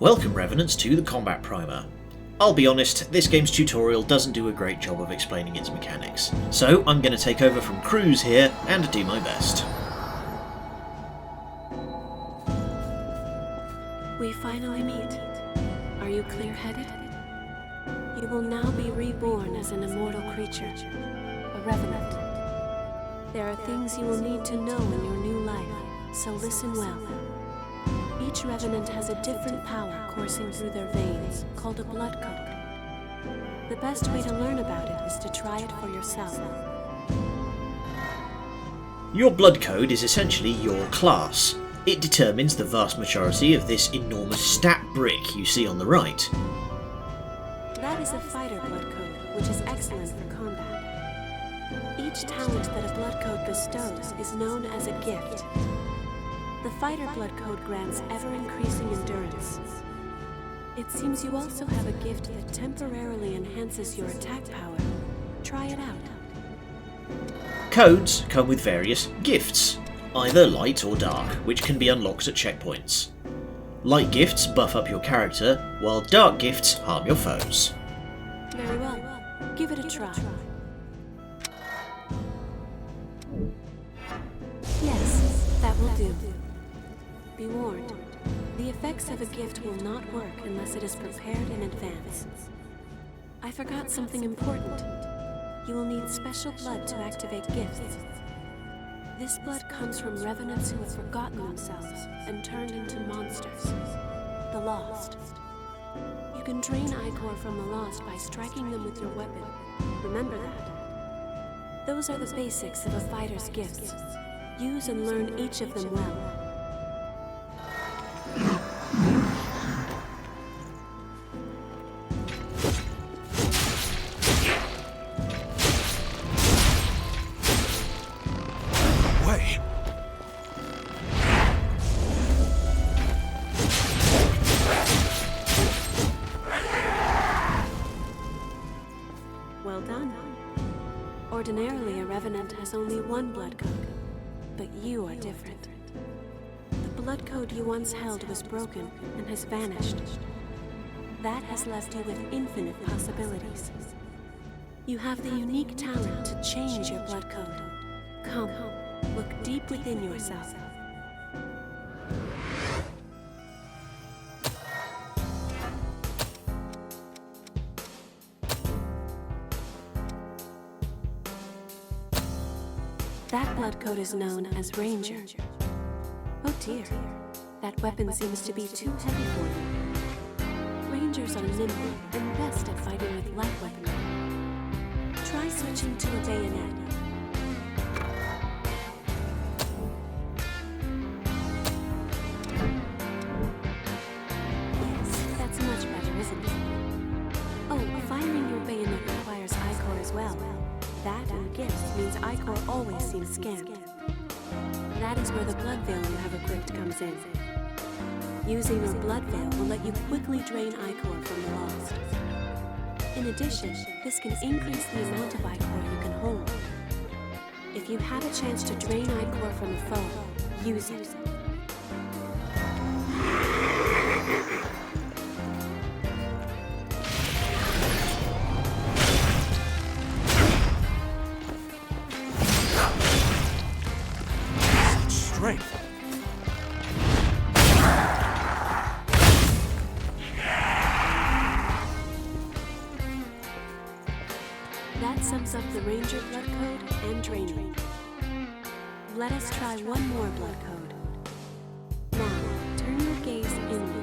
Welcome Revenants to the Combat Primer. I'll be honest, this game's tutorial doesn't do a great job of explaining its mechanics, so I'm going to take over from Cruz here and do my best. We finally meet. Are you clear-headed? You will now be reborn as an immortal creature, a Revenant. There are things you will need to know in your new life, so listen well. Each Revenant has a different power coursing through their veins, called a blood code. The best way to learn about it is to try it for yourself. Your blood code is essentially your class. It determines the vast majority of this enormous stat brick you see on the right. That is a fighter blood code, which is excellent for combat. Each talent that a blood code bestows is known as a gift. The fighter blood code grants ever-increasing endurance. It seems you also have a gift that temporarily enhances your attack power. Try it out. Codes come with various gifts, either light or dark, which can be unlocked at checkpoints. Light gifts buff up your character, while dark gifts harm your foes. Very well. Give it a try. Yes, that will do. Be warned, the effects of a gift will not work unless it is prepared in advance. I forgot something important. You will need special blood to activate gifts. This blood comes from Revenants who have forgotten themselves and turned into monsters. The Lost. You can drain Ichor from the Lost by striking them with your weapon. Remember that. Those are the basics of a fighter's gifts. Use and learn each of them well. Well done. Ordinarily, a Revenant has only one blood code, but you are different. The blood code you once held was broken and has vanished. That has left you with infinite possibilities. You have the unique talent to change your blood code. Come, look deep within yourself. That blood code is known as Ranger. Oh dear, that weapon seems to be too heavy for you. Rangers are nimble and best at fighting with light weaponry. Try switching to a bayonet. Yes, that's much better, isn't it? Oh, firing your bayonet requires Ichor as well. That and gifts means Ichor always seems scant. That is where the blood veil you have equipped comes in. Using your blood veil will let you quickly drain Ichor from the Lost. In addition, this can increase the amount of Ichor you can hold. If you have a chance to drain Ichor from a foe, use it. Strength. That sums up the Ranger blood code and draining. Let us try one more blood code. Now, turn your gaze inward.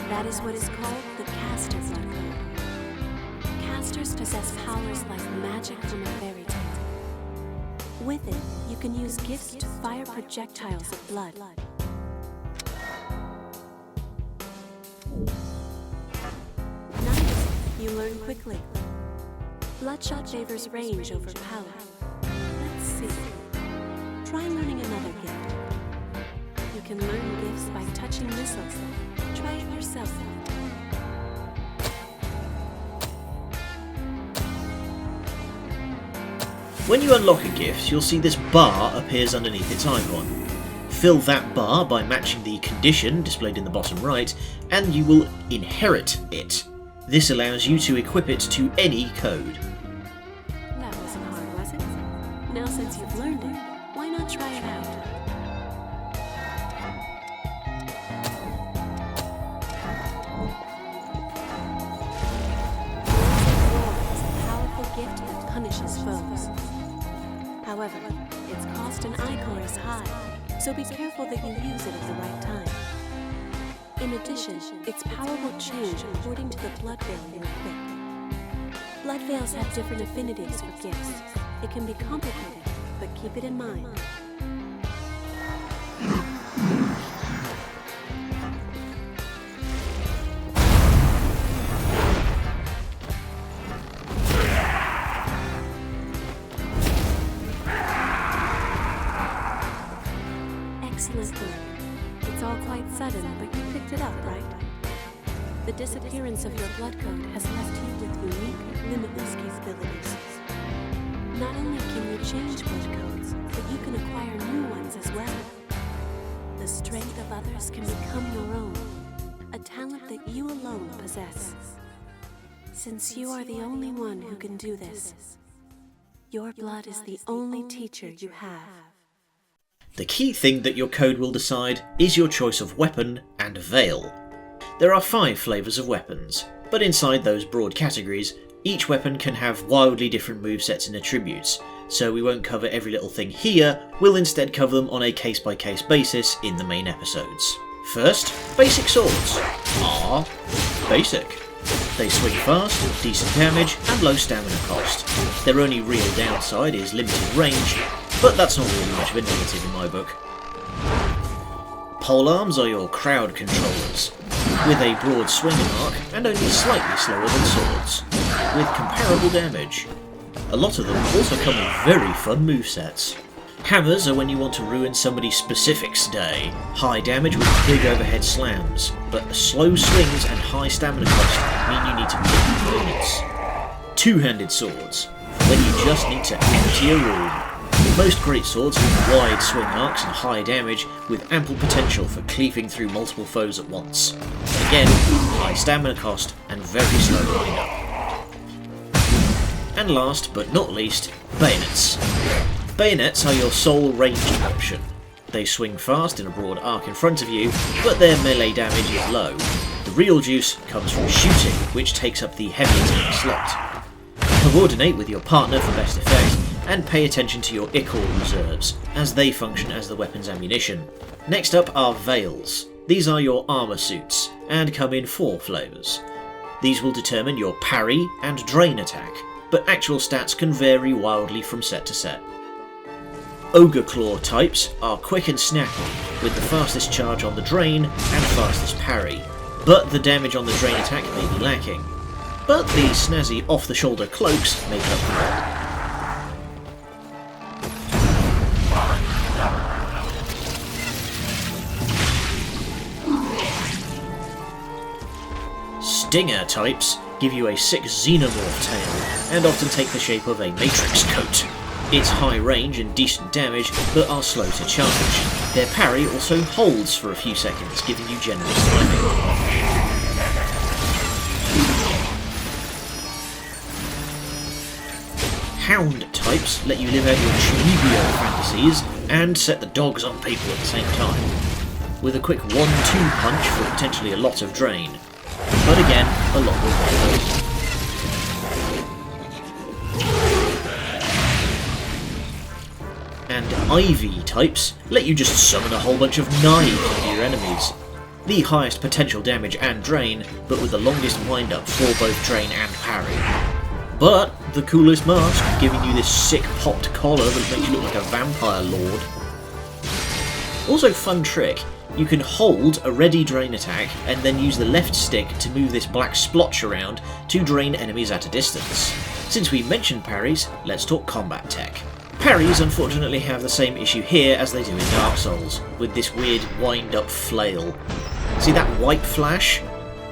That is what is called the Caster blood code. Casters possess powers like magic from a fairy tale. With it, you can use gifts to fire projectiles of blood. Nice! You learn quickly. Bloodshot favors range over power. Let's see. Try learning another gift. You can learn gifts by touching missiles. Try it yourself. When you unlock a gift, you'll see this bar appears underneath its icon. Fill that bar by matching the condition displayed in the bottom right, and you will inherit it. This allows you to equip it to any code. That wasn't hard, was it? Now since you've learned it, why not try it out? Is a powerful gift that punishes foes. However, its cost and icon is high, so be careful that you use it at the right time. In addition, its power will change according to the blood veil you equip. Blood veils have different affinities for gifts. It can be complicated, but keep it in mind. Excellent work. It's all quite sudden, but you picked it up, right? The disappearance of your blood code has left you with unique, limitless capabilities. Not only can you change blood codes, but you can acquire new ones as well. The strength of others can become your own, a talent that you alone possess. Since you are the only one who can do this, your blood is the only teacher you have. The key thing that your code will decide is your choice of weapon and veil. There are 5 flavours of weapons, but inside those broad categories, each weapon can have wildly different movesets and attributes, so we won't cover every little thing here, we'll instead cover them on a case-by-case basis in the main episodes. First, basic swords are basic. They swing fast, decent damage, and low stamina cost. Their only real downside is limited range, but that's not really much of a negative in my book. Polearms are your crowd controllers, with a broad swinging arc and only slightly slower than swords, with comparable damage. A lot of them also come with very fun movesets. Hammers are when you want to ruin somebody specific's day. High damage with big overhead slams, but slow swings and high stamina cost mean you need to pick units. Two-handed swords, when you just need to empty a room. Most greatswords have wide swing arcs and high damage, with ample potential for cleaving through multiple foes at once. Again, high stamina cost and very slow wind-up. And last but not least, bayonets. Bayonets are your sole ranged option. They swing fast in a broad arc in front of you, but their melee damage is low. The real juice comes from shooting, which takes up the heavy attack slot. Coordinate with your partner for best effect, and pay attention to your Ichor reserves, as they function as the weapon's ammunition. Next up are veils. These are your armour suits, and come in 4 flavours. These will determine your parry and drain attack, but actual stats can vary wildly from set to set. Ogre Claw types are quick and snappy, with the fastest charge on the drain and fastest parry, but the damage on the drain attack may be lacking. But the snazzy off-the-shoulder cloaks make up for it. Stinger types give you a sick xenomorph tail, and often take the shape of a matrix coat. It's high range and decent damage, but are slow to charge. Their parry also holds for a few seconds, giving you generous timing. Hound types let you live out your Chunibyo fantasies and set the dogs on people at the same time, with a quick 1-2 punch for potentially a lot of drain. But again, a lot will follow. And Ivy types let you just summon a whole bunch of knives into your enemies. The highest potential damage and drain, but with the longest wind-up for both drain and parry. But the coolest mask, giving you this sick popped collar that makes you look like a vampire lord. Also fun trick, you can hold a ready drain attack and then use the left stick to move this black splotch around to drain enemies at a distance. Since we mentioned parries, let's talk combat tech. Parries unfortunately have the same issue here as they do in Dark Souls, with this weird wind-up flail. See that white flash?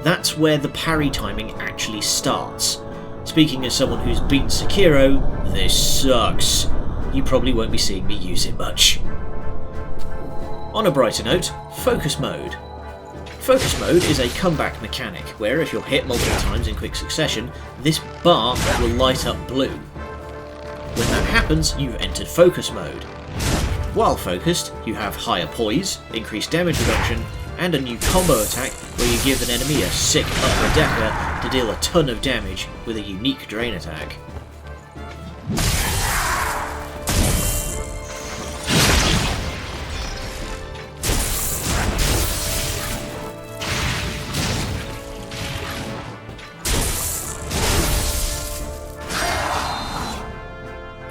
That's where the parry timing actually starts. Speaking as someone who's beaten Sekiro, this sucks. You probably won't be seeing me use it much. On a brighter note, Focus Mode. Focus Mode is a comeback mechanic, where if you're hit multiple times in quick succession, this bar will light up blue. When that happens, you've entered Focus Mode. While focused, you have higher poise, increased damage reduction, and a new combo attack where you give an enemy a sick upper decker to deal a ton of damage with a unique drain attack.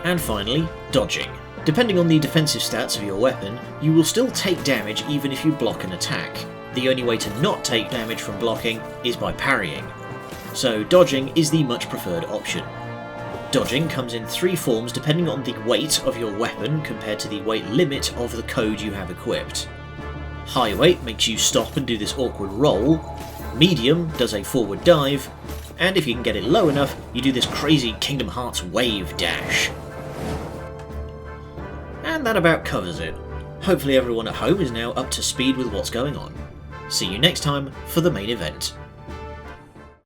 And finally, dodging. Depending on the defensive stats of your weapon, you will still take damage even if you block an attack. The only way to not take damage from blocking is by parrying. So dodging is the much preferred option. Dodging comes in 3 forms depending on the weight of your weapon compared to the weight limit of the code you have equipped. High weight makes you stop and do this awkward roll, medium does a forward dive, and if you can get it low enough, you do this crazy Kingdom Hearts wave dash. And that about covers it. Hopefully everyone at home is now up to speed with what's going on. See you next time for the main event.